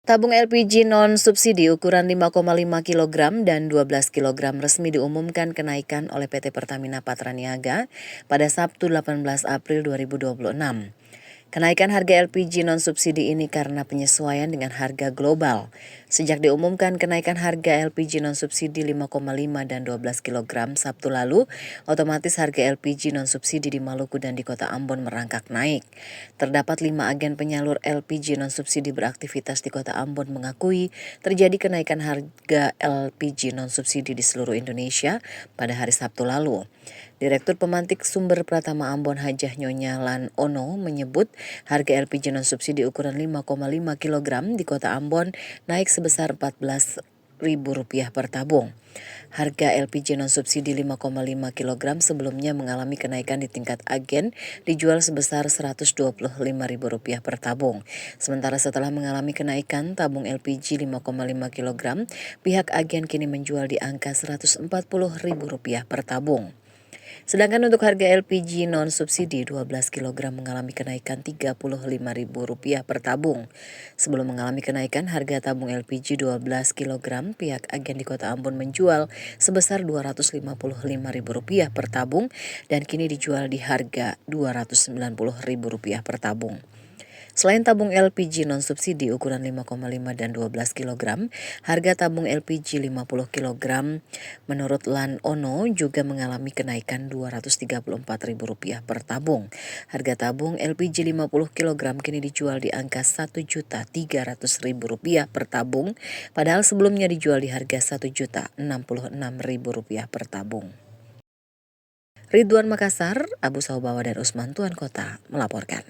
Tabung LPG non-subsidi ukuran 5,5 kg dan 12 kg resmi diumumkan kenaikan oleh PT Pertamina Patraniaga pada Sabtu 18 April 2026. Kenaikan harga LPG non-subsidi ini karena penyesuaian dengan harga global. Sejak diumumkan kenaikan harga LPG non-subsidi 5,5 dan 12 kg Sabtu lalu, otomatis harga LPG non-subsidi di Maluku dan di Kota Ambon merangkak naik. Terdapat 5 agen penyalur LPG non-subsidi beraktivitas di Kota Ambon mengakui terjadi kenaikan harga LPG non-subsidi di seluruh Indonesia pada hari Sabtu lalu. Direktur Pemantik Sumber Pratama Ambon Hajah Nyonya Lan Ono menyebut harga LPG non-subsidi ukuran 5,5 kg di Kota Ambon naik sebesar Rp14.000 per tabung. Harga LPG non-subsidi 5,5 kg sebelumnya mengalami kenaikan di tingkat agen dijual sebesar Rp125.000 per tabung. Sementara setelah mengalami kenaikan tabung LPG 5,5 kg, pihak agen kini menjual di angka Rp140.000 per tabung. Sedangkan untuk harga LPG non-subsidi 12 kg mengalami kenaikan Rp35.000 per tabung. Sebelum mengalami kenaikan harga tabung LPG 12 kg, pihak agen di Kota Ambon menjual sebesar Rp255.000 per tabung dan kini dijual di harga Rp290.000 per tabung. Selain tabung LPG non-subsidi ukuran 5,5 dan 12 kg, harga tabung LPG 50 kg menurut Lan Ono juga mengalami kenaikan Rp234.000 per tabung. Harga tabung LPG 50 kg kini dijual di angka Rp1.300.000 per tabung, padahal sebelumnya dijual di harga Rp1.066.000 per tabung. Ridwan Makassar, Abu Saubawa dan Usman Tuan Kota melaporkan.